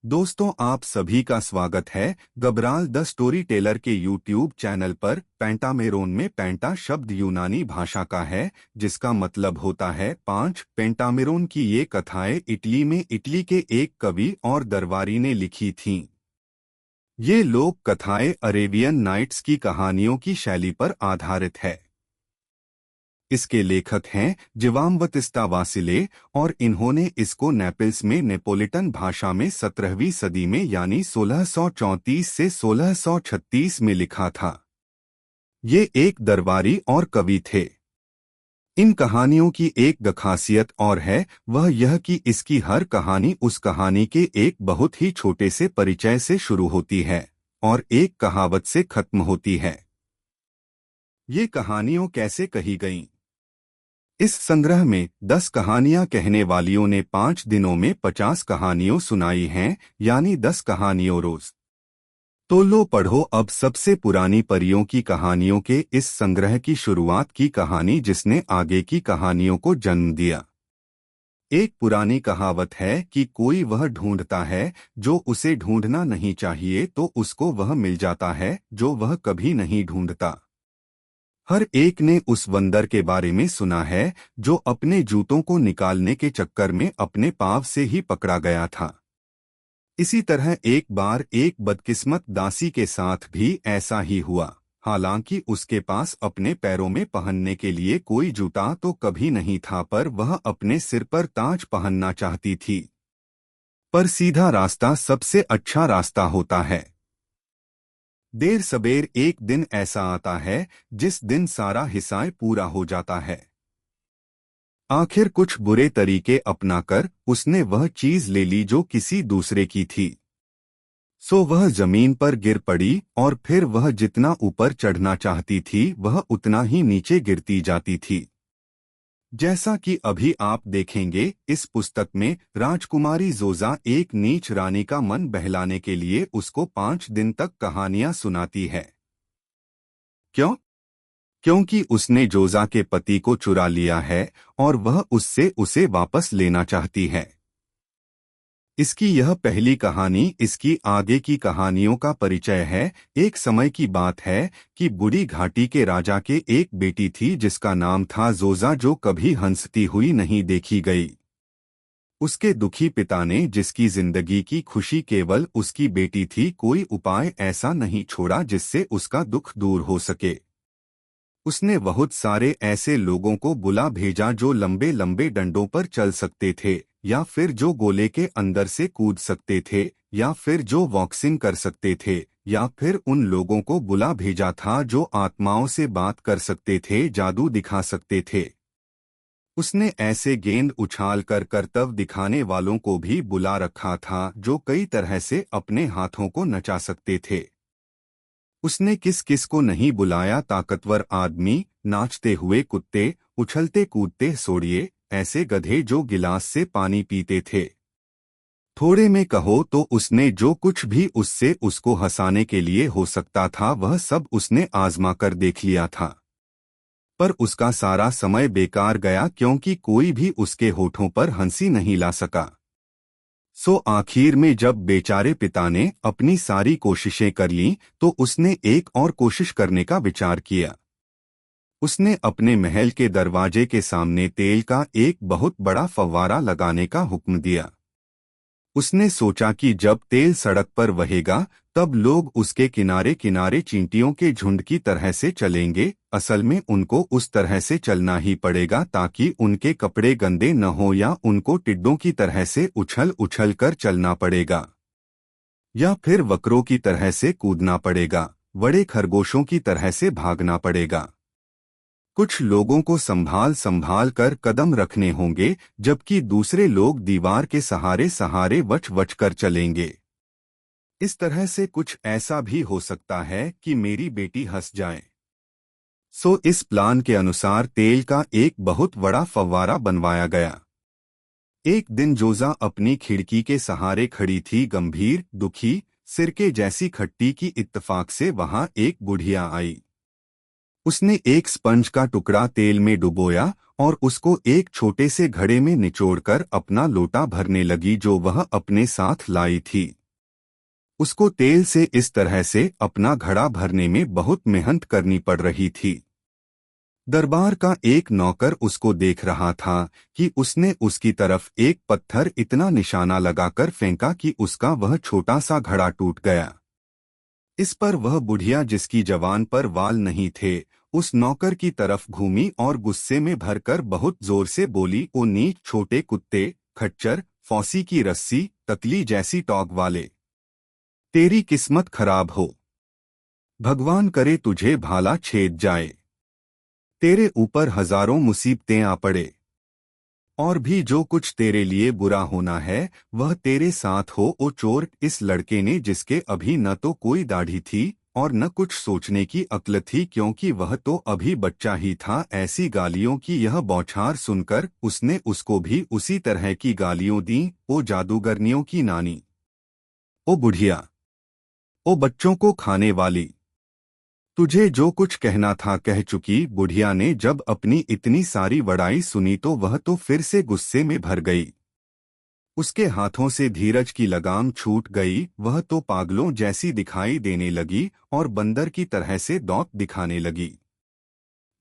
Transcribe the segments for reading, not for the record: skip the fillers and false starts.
दोस्तों, आप सभी का स्वागत है गब्राल द स्टोरी टेलर के यूट्यूब चैनल पर। पेंटामेरोन में पेंटा शब्द यूनानी भाषा का है, जिसका मतलब होता है पांच। पेंटामेरोन की ये कथाएं इटली में इटली के एक कवि और दरबारी ने लिखी थीं। ये लोक कथाएं अरेबियन नाइट्स की कहानियों की शैली पर आधारित है। इसके लेखक हैं जिवाम्बतिस्ता वासिले, और इन्होंने इसको नेपल्स में नेपोलिटन भाषा में 17वीं सदी में यानी 1634 से 1636 में लिखा था। ये एक दरबारी और कवि थे। इन कहानियों की एक खासियत और है, वह यह कि इसकी हर कहानी उस कहानी के एक बहुत ही छोटे से परिचय से शुरू होती है और एक कहावत से खत्म होती है। ये कहानियों कैसे कही गईं? इस संग्रह में 10 कहानियां कहने वालियों ने 5 दिनों में 50 कहानियों सुनाई हैं, यानी 10 कहानियों रोज। तो लो पढ़ो अब सबसे पुरानी परियों की कहानियों के इस संग्रह की शुरुआत की कहानी, जिसने आगे की कहानियों को जन्म दिया। एक पुरानी कहावत है कि कोई वह ढूंढता है जो उसे ढूंढना नहीं चाहिए, तो उसको वह मिल जाता है जो वह कभी नहीं ढूंढता। हर एक ने उस बंदर के बारे में सुना है जो अपने जूतों को निकालने के चक्कर में अपने पाँव से ही पकड़ा गया था। इसी तरह एक बार एक बदकिस्मत दासी के साथ भी ऐसा ही हुआ। हालांकि उसके पास अपने पैरों में पहनने के लिए कोई जूता तो कभी नहीं था, पर वह अपने सिर पर ताज पहनना चाहती थी। पर सीधा रास्ता सबसे अच्छा रास्ता होता है। देर सबेर एक दिन ऐसा आता है जिस दिन सारा हिसाब पूरा हो जाता है। आखिर कुछ बुरे तरीके अपनाकर उसने वह चीज ले ली जो किसी दूसरे की थी। सो वह जमीन पर गिर पड़ी और फिर वह जितना ऊपर चढ़ना चाहती थी वह उतना ही नीचे गिरती जाती थी। जैसा कि अभी आप देखेंगे इस पुस्तक में, राजकुमारी जोजा एक नीच रानी का मन बहलाने के लिए उसको 5 दिन तक कहानियां सुनाती है। क्यों? क्योंकि उसने जोजा के पति को चुरा लिया है और वह उससे उसे वापस लेना चाहती है। इसकी यह पहली कहानी इसकी आगे की कहानियों का परिचय है। एक समय की बात है कि बूढ़ी घाटी के राजा के एक बेटी थी जिसका नाम था जोजा, जो कभी हंसती हुई नहीं देखी गई। उसके दुखी पिता ने, जिसकी जिंदगी की खुशी केवल उसकी बेटी थी, कोई उपाय ऐसा नहीं छोड़ा जिससे उसका दुख दूर हो सके। उसने बहुत सारे ऐसे लोगों को बुला भेजा जो लंबे लंबे डंडों पर चल सकते थे, या फिर जो गोले के अंदर से कूद सकते थे, या फिर जो बॉक्सिंग कर सकते थे, या फिर उन लोगों को बुला भेजा था जो आत्माओं से बात कर सकते थे, जादू दिखा सकते थे। उसने ऐसे गेंद उछाल कर करतब दिखाने वालों को भी बुला रखा था जो कई तरह से अपने हाथों को नचा सकते थे। उसने किस किस को नहीं बुलाया? ताकतवर आदमी, नाचते हुए कुत्ते, उछलते कूदते सोड़िए, ऐसे गधे जो गिलास से पानी पीते थे। थोड़े में कहो तो उसने जो कुछ भी उससे उसको हंसाने के लिए हो सकता था वह सब उसने आजमा कर देख लिया था। पर उसका सारा समय बेकार गया, क्योंकि कोई भी उसके होठों पर हंसी नहीं ला सका। सो आखिर में जब बेचारे पिता ने अपनी सारी कोशिशें कर लीं, तो उसने एक और कोशिश करने का विचार किया। उसने अपने महल के दरवाजे के सामने तेल का एक बहुत बड़ा फव्वारा लगाने का हुक्म दिया। उसने सोचा कि जब तेल सड़क पर बहेगा तब लोग उसके किनारे किनारे चींटियों के झुंड की तरह से चलेंगे। असल में उनको उस तरह से चलना ही पड़ेगा ताकि उनके कपड़े गंदे न हो, या उनको टिड्डों की तरह से उछल उछल कर चलना पड़ेगा, या फिर वक्रों की तरह से कूदना पड़ेगा, बड़े खरगोशों की तरह से भागना पड़ेगा। कुछ लोगों को संभाल संभाल कर कदम रखने होंगे, जबकि दूसरे लोग दीवार के सहारे सहारे वच वच कर चलेंगे। इस तरह से कुछ ऐसा भी हो सकता है कि मेरी बेटी हंस जाए। सो इस प्लान के अनुसार तेल का एक बहुत बड़ा फव्वारा बनवाया गया। एक दिन जोजा अपनी खिड़की के सहारे खड़ी थी, गंभीर, दुखी, सिरके जैसी खट्टी की इत्तेफाक से वहां एक बुढ़िया आई। उसने एक स्पंज का टुकड़ा तेल में डुबोया और उसको एक छोटे से घड़े में निचोड़कर अपना लोटा भरने लगी जो वह अपने साथ लाई थी। उसको तेल से इस तरह से अपना घड़ा भरने में बहुत मेहनत करनी पड़ रही थी। दरबार का एक नौकर उसको देख रहा था कि उसने उसकी तरफ एक पत्थर इतना निशाना लगाकर फेंका कि उसका वह छोटा सा घड़ा टूट गया। इस पर वह बुढ़िया जिसकी जवान पर वाल नहीं थे, उस नौकर की तरफ घूमी और गुस्से में भरकर बहुत जोर से बोली, ओ नीच छोटे कुत्ते, खच्चर, फौसी की रस्सी, तकली जैसी टॉग वाले, तेरी किस्मत खराब हो। भगवान करे तुझे भाला छेद जाए। तेरे ऊपर हजारों मुसीबतें आ पड़े। और भी जो कुछ तेरे लिए बुरा होना है वह तेरे साथ हो। ओ चोर, इस लड़के ने जिसके अभी न तो कोई दाढ़ी थी और न कुछ सोचने की अक्ल थी क्योंकि वह तो अभी बच्चा ही था, ऐसी गालियों की यह बौछार सुनकर उसने उसको भी उसी तरह की गालियां दी। ओ जादूगरनियों की नानी, ओ बुढ़िया, ओ बच्चों को खाने वाली, तुझे जो कुछ कहना था कह चुकी। बुढ़िया ने जब अपनी इतनी सारी बड़ाई सुनी तो वह तो फिर से गुस्से में भर गई। उसके हाथों से धीरज की लगाम छूट गई। वह तो पागलों जैसी दिखाई देने लगी और बंदर की तरह से दांत दिखाने लगी।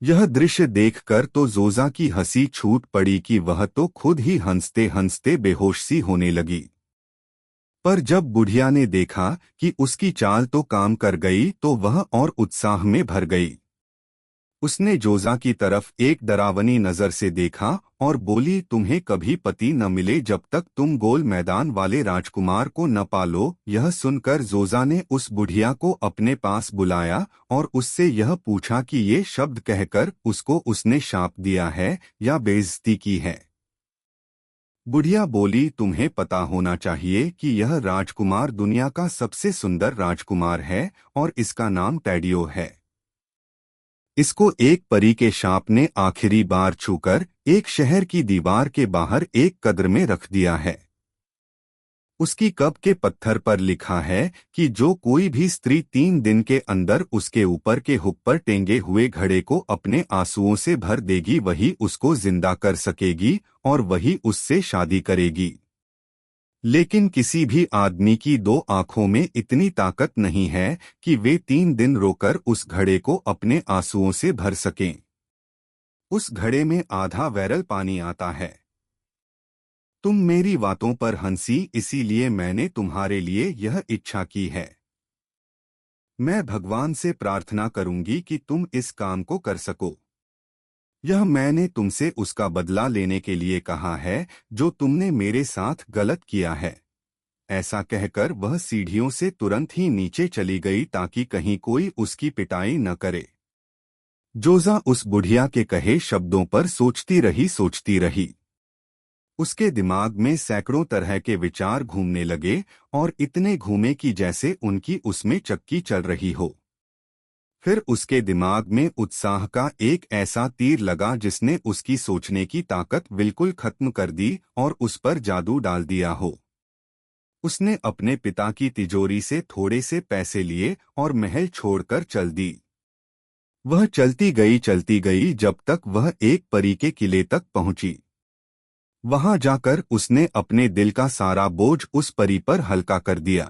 यह दृश्य देखकर तो जोजा की हंसी छूट पड़ी कि वह तो खुद ही हंसते हंसते बेहोश सी होने लगी। पर जब बुढ़िया ने देखा कि उसकी चाल तो काम कर गई तो वह और उत्साह में भर गई। उसने जोजा की तरफ एक डरावनी नजर से देखा और बोली, तुम्हें कभी पति न मिले जब तक तुम गोल मैदान वाले राजकुमार को न पालो। यह सुनकर जोजा ने उस बुढ़िया को अपने पास बुलाया और उससे यह पूछा कि ये शब्द कहकर उसको उसने शाप दिया है या बेइज्जती की है। बुढ़िया बोली, तुम्हें पता होना चाहिए कि यह राजकुमार दुनिया का सबसे सुंदर राजकुमार है और इसका नाम टैडियो है। इसको एक परी के शाप ने आखिरी बार छूकर एक शहर की दीवार के बाहर एक कब्र में रख दिया है। उसकी कब्र के पत्थर पर लिखा है कि जो कोई भी स्त्री 3 दिन के अंदर उसके ऊपर के हुक पर टेंगे हुए घड़े को अपने आंसुओं से भर देगी वही उसको जिंदा कर सकेगी और वही उससे शादी करेगी। लेकिन किसी भी आदमी की 2 आंखों में इतनी ताकत नहीं है कि वे 3 दिन रोकर उस घड़े को अपने आंसुओं से भर सकें। उस घड़े में आधा बैरल पानी आता है। तुम मेरी बातों पर हंसी, इसीलिए मैंने तुम्हारे लिए यह इच्छा की है। मैं भगवान से प्रार्थना करूंगी कि तुम इस काम को कर सको। यह मैंने तुमसे उसका बदला लेने के लिए कहा है जो तुमने मेरे साथ गलत किया है। ऐसा कहकर वह सीढ़ियों से तुरंत ही नीचे चली गई ताकि कहीं कोई उसकी पिटाई न करे। जोजा उस बुढ़िया के कहे शब्दों पर सोचती रही। उसके दिमाग में सैकड़ों तरह के विचार घूमने लगे और इतने घूमे कि जैसे उनकी उसमें चक्की चल रही हो। फिर उसके दिमाग में उत्साह का एक ऐसा तीर लगा जिसने उसकी सोचने की ताकत बिल्कुल खत्म कर दी और उस पर जादू डाल दिया हो। उसने अपने पिता की तिजोरी से थोड़े से पैसे लिए और महल छोड़कर चल दी। वह चलती गई जब तक वह एक परी के किले तक पहुंची। वहां जाकर उसने अपने दिल का सारा बोझ उस परी पर हल्का कर दिया।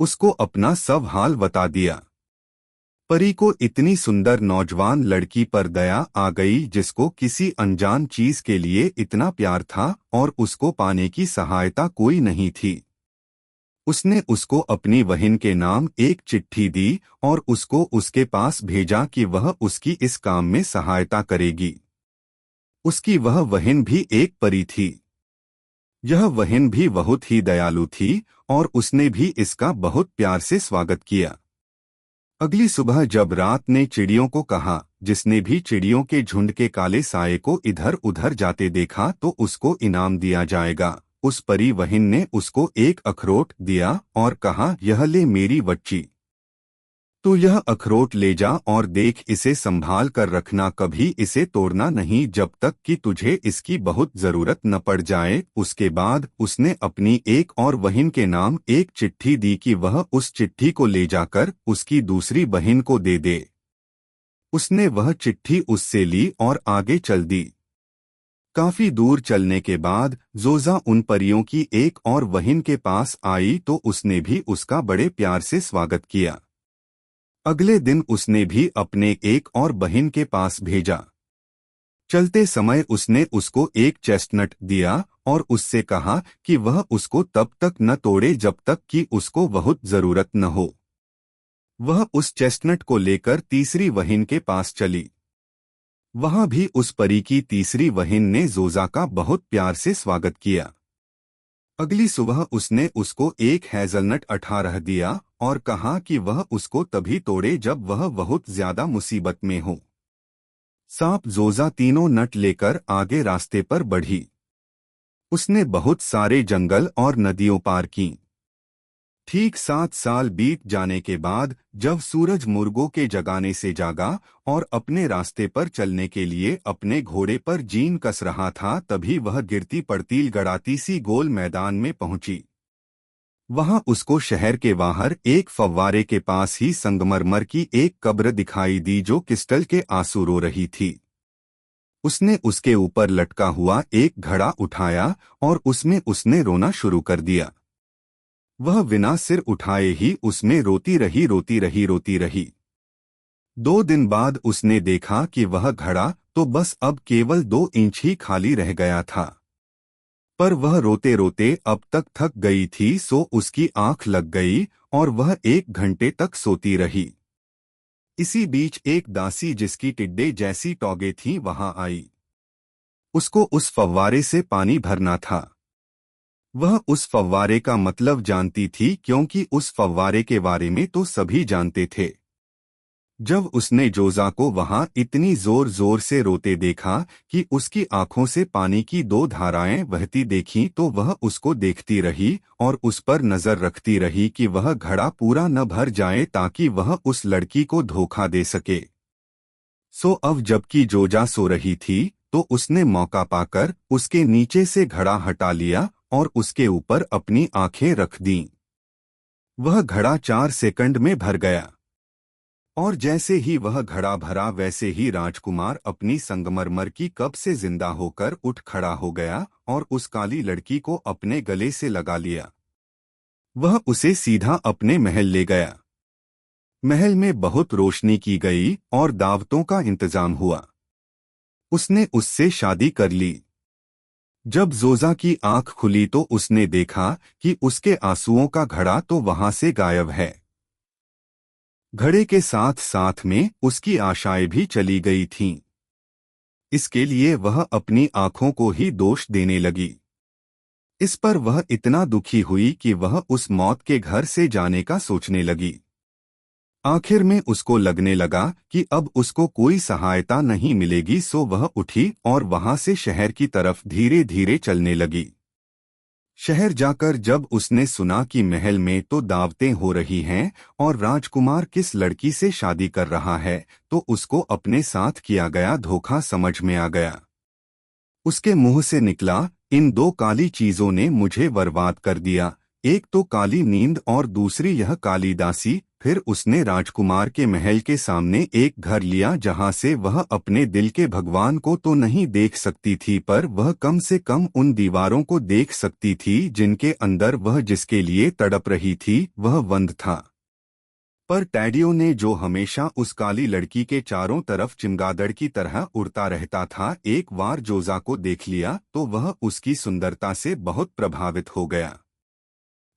उसको अपना सब हाल बता दिया। परी को इतनी सुंदर नौजवान लड़की पर दया आ गई जिसको किसी अनजान चीज के लिए इतना प्यार था और उसको पाने की सहायता कोई नहीं थी। उसने उसको अपनी बहन के नाम एक चिट्ठी दी और उसको उसके पास भेजा कि वह उसकी इस काम में सहायता करेगी। उसकी वह बहन भी एक परी थी। यह बहन भी बहुत ही दयालु थी और उसने भी इसका बहुत प्यार से स्वागत किया। अगली सुबह जब रात ने चिड़ियों को कहा, जिसने भी चिड़ियों के झुंड के काले साये को इधर उधर जाते देखा तो उसको इनाम दिया जाएगा। उस परी बहन ने उसको एक अखरोट दिया और कहा, यह ले मेरी बच्ची, तू यह अखरोट ले जा और देख, इसे संभाल कर रखना, कभी इसे तोड़ना नहीं जब तक कि तुझे इसकी बहुत जरूरत न पड़ जाए। उसके बाद उसने अपनी एक और बहन के नाम एक चिट्ठी दी कि वह उस चिट्ठी को ले जाकर उसकी दूसरी बहन को दे दे। उसने वह चिट्ठी उससे ली और आगे चल दी। काफी दूर चलने के बाद जोजा उन परियों की एक और बहन के पास आई तो उसने भी उसका बड़े प्यार से स्वागत किया। अगले दिन उसने भी अपने एक और बहन के पास भेजा। चलते समय उसने उसको एक चेस्टनट दिया और उससे कहा कि वह उसको तब तक न तोड़े जब तक कि उसको बहुत जरूरत न हो। वह उस चेस्टनट को लेकर तीसरी बहन के पास चली। वहां भी उस परी की तीसरी बहन ने जोजा का बहुत प्यार से स्वागत किया। अगली सुबह उसने उसको एक हेजलनट 18 दिया और कहा कि वह उसको तभी तोड़े जब वह बहुत ज्यादा मुसीबत में हो। सांप जोजा तीनों नट लेकर आगे रास्ते पर बढ़ी। उसने बहुत सारे जंगल और नदियों पार की। ठीक 7 साल बीत जाने के बाद जब सूरज मुर्गों के जगाने से जागा और अपने रास्ते पर चलने के लिए अपने घोड़े पर जीन कस रहा था तभी वह गिरती पड़ती गड़ाती सी गोल मैदान में पहुंची। वहां उसको शहर के बाहर एक फव्वारे के पास ही संगमरमर की एक कब्र दिखाई दी जो क्रिस्टल के आंसू रो रही थी। उसने उसके ऊपर लटका हुआ एक घड़ा उठाया और उसमें उसने रोना शुरू कर दिया। वह बिना सिर उठाए ही उसमें रोती रही रोती रही रोती रही। 2 दिन बाद उसने देखा कि वह घड़ा तो बस अब केवल 2 इंच ही खाली रह गया था। पर वह रोते रोते अब तक थक गई थी सो उसकी आंख लग गई और वह 1 घंटे तक सोती रही। इसी बीच एक दासी जिसकी टिड्डे जैसी टौगे थी वहां आई। उसको उस फव्वारे से पानी भरना था। वह उस फव्वारे का मतलब जानती थी क्योंकि उस फव्वारे के बारे में तो सभी जानते थे। जब उसने जोजा को वहां इतनी जोर जोर से रोते देखा कि उसकी आंखों से पानी की 2 धाराएं बहती देखीं तो वह उसको देखती रही और उस पर नजर रखती रही कि वह घड़ा पूरा न भर जाए ताकि वह उस लड़की को धोखा दे सके। सो अब जबकि जोजा सो रही थी तो उसने मौका पाकर उसके नीचे से घड़ा हटा लिया और उसके ऊपर अपनी आंखें रख दीं। वह घड़ा 4 सेकंड में भर गया और जैसे ही वह घड़ा भरा वैसे ही राजकुमार अपनी संगमरमर की कब से जिंदा होकर उठ खड़ा हो गया और उस काली लड़की को अपने गले से लगा लिया। वह उसे सीधा अपने महल ले गया। महल में बहुत रोशनी की गई और दावतों का इंतजाम हुआ। उसने उससे शादी कर ली। जब जोजा की आंख खुली तो उसने देखा कि उसके आंसुओं का घड़ा तो वहां से गायब है। घड़े के साथ साथ में उसकी आशाएं भी चली गई थीं। इसके लिए वह अपनी आंखों को ही दोष देने लगी। इस पर वह इतना दुखी हुई कि वह उस मौत के घर से जाने का सोचने लगी। आखिर में उसको लगने लगा कि अब उसको कोई सहायता नहीं मिलेगी सो वह उठी और वहां से शहर की तरफ धीरे धीरे चलने लगी। शहर जाकर जब उसने सुना कि महल में तो दावतें हो रही हैं और राजकुमार किस लड़की से शादी कर रहा है तो उसको अपने साथ किया गया धोखा समझ में आ गया। उसके मुंह से निकला, इन 2 काली चीजों ने मुझे बर्बाद कर दिया, एक तो काली नींद और दूसरी यह काली दासी। फिर उसने राजकुमार के महल के सामने एक घर लिया जहां से वह अपने दिल के भगवान को तो नहीं देख सकती थी पर वह कम से कम उन दीवारों को देख सकती थी जिनके अंदर वह जिसके लिए तड़प रही थी वह बंद था। पर टैडियो ने जो हमेशा उस काली लड़की के चारों तरफ चिमगादड़ की तरह उड़ता रहता था एक बार जोजा को देख लिया तो वह उसकी सुंदरता से बहुत प्रभावित हो गया।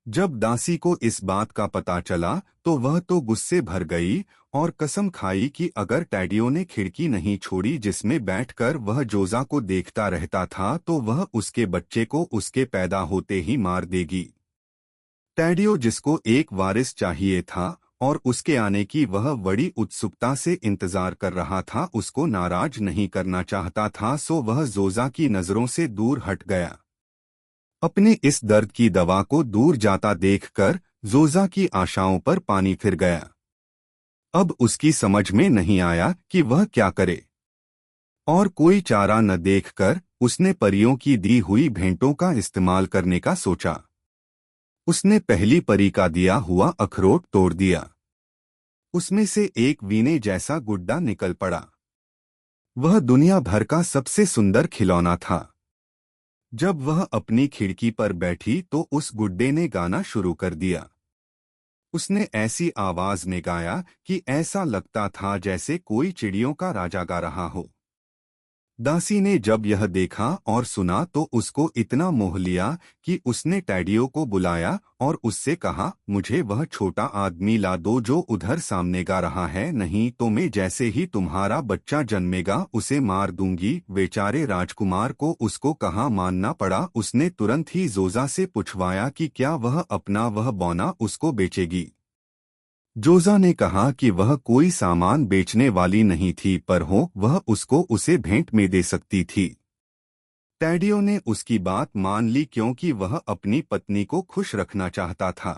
जब दासी को इस बात का पता चला तो वह तो गुस्से भर गई और कसम खाई कि अगर टैडियो ने खिड़की नहीं छोड़ी जिसमें बैठकर वह जोजा को देखता रहता था तो वह उसके बच्चे को उसके पैदा होते ही मार देगी। टैडियो जिसको एक वारिस चाहिए था और उसके आने की वह बड़ी उत्सुकता से इंतजार कर रहा था उसको नाराज नहीं करना चाहता था सो वह जोजा की नजरों से दूर हट गया। अपने इस दर्द की दवा को दूर जाता देखकर जोजा की आशाओं पर पानी फिर गया। अब उसकी समझ में नहीं आया कि वह क्या करे और कोई चारा न देखकर उसने परियों की दी हुई भेंटों का इस्तेमाल करने का सोचा। उसने पहली परी का दिया हुआ अखरोट तोड़ दिया। उसमें से एक वीणे जैसा गुड्डा निकल पड़ा। वह दुनिया भर का सबसे सुंदर खिलौना था। जब वह अपनी खिड़की पर बैठी तो उस गुड्डे ने गाना शुरू कर दिया। उसने ऐसी आवाज में गाया कि ऐसा लगता था जैसे कोई चिड़ियों का राजा गा रहा हो। दासी ने जब यह देखा और सुना तो उसको इतना मोह लिया कि उसने टैडियो को बुलाया और उससे कहा, मुझे वह छोटा आदमी ला दो जो उधर सामने गा रहा है, नहीं तो मैं जैसे ही तुम्हारा बच्चा जन्मेगा उसे मार दूंगी। बेचारे राजकुमार को उसको कहाँ मानना पड़ा। उसने तुरंत ही जोजा से पूछवाया कि क्या वह अपना वह बौना उसको बेचेगी। जोजा ने कहा कि वह कोई सामान बेचने वाली नहीं थी, पर हो वह उसको उसे भेंट में दे सकती थी। टैडियो ने उसकी बात मान ली क्योंकि वह अपनी पत्नी को खुश रखना चाहता था।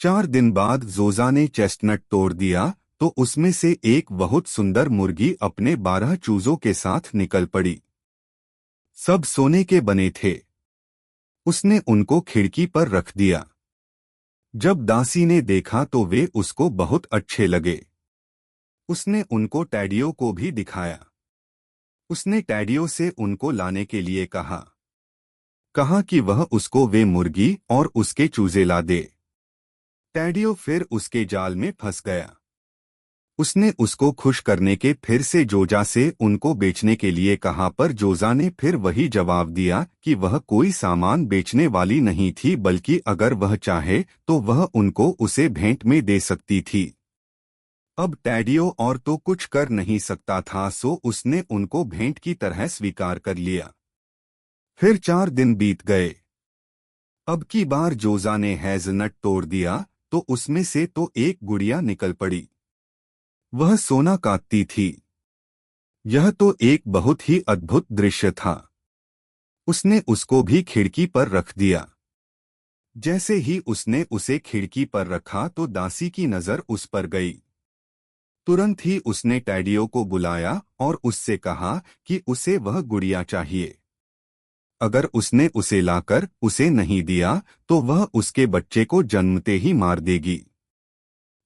4 दिन बाद जोजा ने चेस्टनट तोड़ दिया तो उसमें से एक बहुत सुंदर मुर्गी अपने 12 चूजों के साथ निकल पड़ी। सब सोने के बने थे। उसने उनको खिड़की पर रख दिया। जब दासी ने देखा तो वे उसको बहुत अच्छे लगे। उसने उनको टैडियो को भी दिखाया। उसने टैडियो से उनको लाने के लिए कहा कि वह उसको वे मुर्गी और उसके चूजे ला दे। टैडियो फिर उसके जाल में फंस गया। उसने उसको खुश करने के फिर से जोजा से उनको बेचने के लिए कहा, पर जोजा ने फिर वही जवाब दिया कि वह कोई सामान बेचने वाली नहीं थी, बल्कि अगर वह चाहे तो वह उनको उसे भेंट में दे सकती थी। अब टैडियो और तो कुछ कर नहीं सकता था, सो उसने उनको भेंट की तरह स्वीकार कर लिया। फिर 4 दिन बीत गए। अब की बार जोजा ने हैज़नट तोड़ दिया तो उसमें से तो एक गुड़िया निकल पड़ी। वह सोना काटती थी। यह तो एक बहुत ही अद्भुत दृश्य था। उसने उसको भी खिड़की पर रख दिया। जैसे ही उसने उसे खिड़की पर रखा तो दासी की नजर उस पर गई। तुरंत ही उसने टैडियो को बुलाया और उससे कहा कि उसे वह गुड़िया चाहिए। अगर उसने उसे लाकर उसे नहीं दिया तो वह उसके बच्चे को जन्मते ही मार देगी।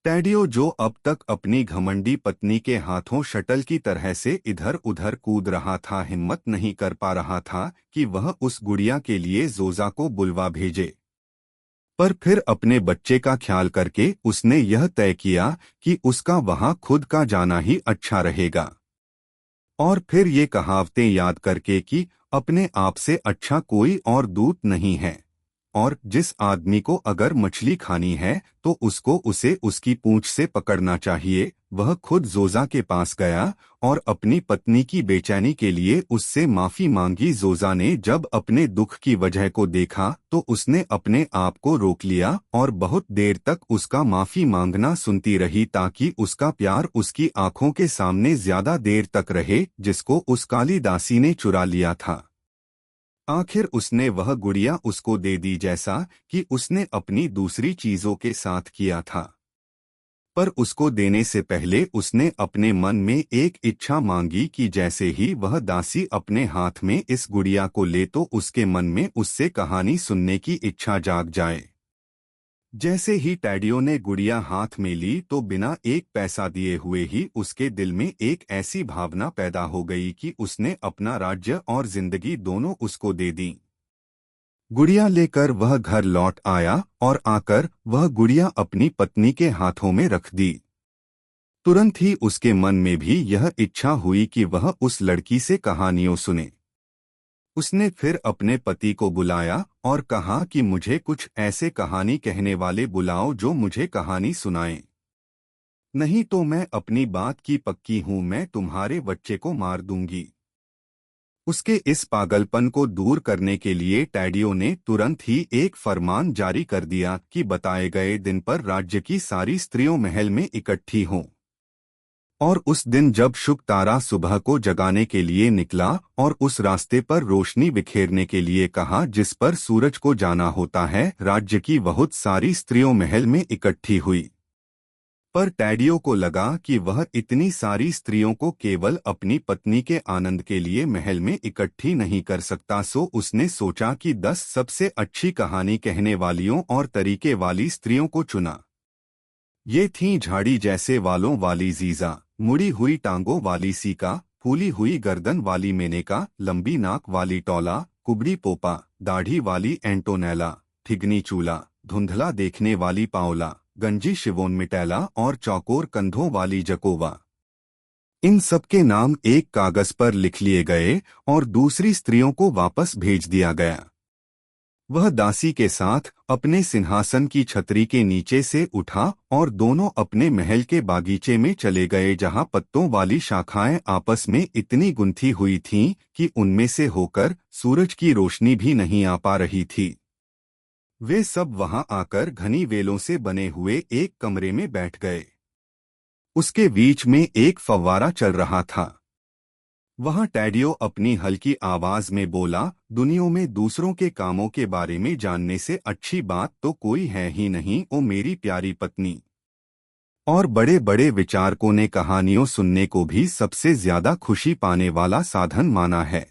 टैडियो, जो अब तक अपनी घमंडी पत्नी के हाथों शटल की तरह से इधर उधर कूद रहा था, हिम्मत नहीं कर पा रहा था कि वह उस गुड़िया के लिए जोजा को बुलवा भेजे। पर फिर अपने बच्चे का ख्याल करके उसने यह तय किया कि उसका वहां खुद का जाना ही अच्छा रहेगा। और फिर ये कहावतें याद करके कि अपने आप से अच्छा कोई और दूत नहीं है, और जिस आदमी को अगर मछली खानी है तो उसको उसे उसकी पूंछ से पकड़ना चाहिए। वह खुद जोजा के पास गया और अपनी पत्नी की बेचैनी के लिए उससे माफी मांगी। जोजा ने जब अपने दुख की वजह को देखा तो उसने अपने आप को रोक लिया और बहुत देर तक उसका माफी मांगना सुनती रही, ताकि उसका प्यार उसकी आंखों के सामने ज्यादा देर तक रहे जिसको उस काली दासी ने चुरा लिया था। आखिर उसने वह गुड़िया उसको दे दी, जैसा कि उसने अपनी दूसरी चीजों के साथ किया था। पर उसको देने से पहले उसने अपने मन में एक इच्छा मांगी कि जैसे ही वह दासी अपने हाथ में इस गुड़िया को ले तो उसके मन में उससे कहानी सुनने की इच्छा जाग जाए। जैसे ही टैडियो ने गुड़िया हाथ में ली तो बिना एक पैसा दिए हुए ही उसके दिल में एक ऐसी भावना पैदा हो गई कि उसने अपना राज्य और जिंदगी दोनों उसको दे दी। गुड़िया लेकर वह घर लौट आया और आकर वह गुड़िया अपनी पत्नी के हाथों में रख दी। तुरंत ही उसके मन में भी यह इच्छा हुई कि वह उस लड़की से कहानियों सुने। उसने फिर अपने पति को बुलाया और कहा कि मुझे कुछ ऐसे कहानी कहने वाले बुलाओ जो मुझे कहानी सुनाएं। नहीं तो मैं अपनी बात की पक्की हूं, मैं तुम्हारे बच्चे को मार दूंगी। उसके इस पागलपन को दूर करने के लिए टैडियो ने तुरंत ही एक फरमान जारी कर दिया कि बताए गए दिन पर राज्य की सारी स्त्रियों महल में इकट्ठी हों। और उस दिन जब शुक तारा सुबह को जगाने के लिए निकला और उस रास्ते पर रोशनी बिखेरने के लिए कहा जिस पर सूरज को जाना होता है, राज्य की बहुत सारी स्त्रियों महल में इकट्ठी हुई। पर टैडियो को लगा कि वह इतनी सारी स्त्रियों को केवल अपनी पत्नी के आनंद के लिए महल में इकट्ठी नहीं कर सकता, सो उसने सोचा कि 10 सबसे अच्छी कहानी कहने वालियों और तरीके वाली स्त्रियों को चुना। ये थीं झाड़ी जैसे वालों वाली जीजा, मुड़ी हुई टांगों वाली सीका, फूली हुई गर्दन वाली मेनेका, लंबी नाक वाली टोला, कुबड़ी पोपा, दाढ़ी वाली एंटोनेला, ठिगनी चूला, धुंधला देखने वाली पाओला, गंजी शिवोन मिटेला और चौकोर कंधों वाली जकोवा। इन सबके नाम एक कागज पर लिख लिए गए और दूसरी स्त्रियों को वापस भेज दिया गया। वह दासी के साथ अपने सिंहासन की छतरी के नीचे से उठा और दोनों अपने महल के बागीचे में चले गए, जहां पत्तों वाली शाखाएं आपस में इतनी गुंथी हुई थीं कि उनमें से होकर सूरज की रोशनी भी नहीं आ पा रही थी। वे सब वहां आकर घनी वेलों से बने हुए एक कमरे में बैठ गए। उसके बीच में एक फव्वारा चल रहा था। वहां टैडियो अपनी हल्की आवाज में बोला, दुनिया में दूसरों के कामों के बारे में जानने से अच्छी बात तो कोई है ही नहीं, ओ मेरी प्यारी पत्नी। और बड़े बड़े विचारकों ने कहानियों सुनने को भी सबसे ज्यादा खुशी पाने वाला साधन माना है।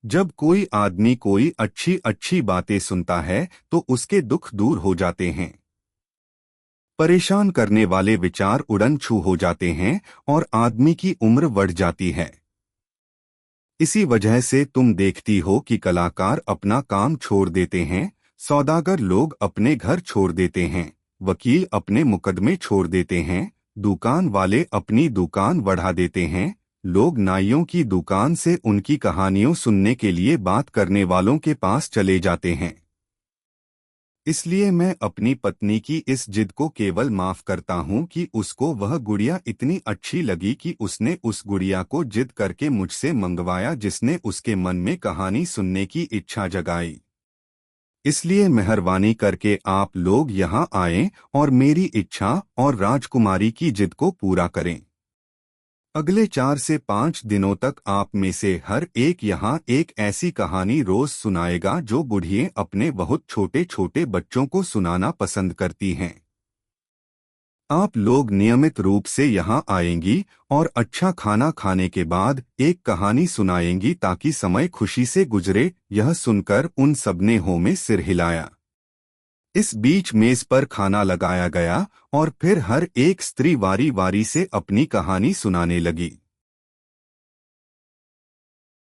जब कोई आदमी कोई अच्छी अच्छी बातें सुनता है तो उसके दुख दूर हो जाते हैं, परेशान करने वाले विचार उड़न छू हो जाते हैं और आदमी की उम्र बढ़ जाती है। इसी वजह से तुम देखती हो कि कलाकार अपना काम छोड़ देते हैं, सौदागर लोग अपने घर छोड़ देते हैं, वकील अपने मुकदमे छोड़ देते हैं, दुकान वाले अपनी दुकान बढ़ा देते हैं, लोग नाइयों की दुकान से उनकी कहानियों सुनने के लिए बात करने वालों के पास चले जाते हैं। इसलिए मैं अपनी पत्नी की इस जिद को केवल माफ करता हूं कि उसको वह गुड़िया इतनी अच्छी लगी कि उसने उस गुड़िया को जिद करके मुझसे मंगवाया, जिसने उसके मन में कहानी सुनने की इच्छा जगाई। इसलिए मेहरबानी करके आप लोग यहाँ आएं और मेरी इच्छा और राजकुमारी की जिद को पूरा करें। अगले 4 से 5 दिनों तक आप में से हर एक यहाँ एक ऐसी कहानी रोज सुनाएगा जो बुढ़िए अपने बहुत छोटे छोटे बच्चों को सुनाना पसंद करती हैं। आप लोग नियमित रूप से यहाँ आएंगी और अच्छा खाना खाने के बाद एक कहानी सुनाएंगी ताकि समय खुशी से गुजरे। यह सुनकर उन सबने हो में सिर हिलाया। इस बीच मेज पर खाना लगाया गया और फिर हर एक स्त्री वारी वारी से अपनी कहानी सुनाने लगी।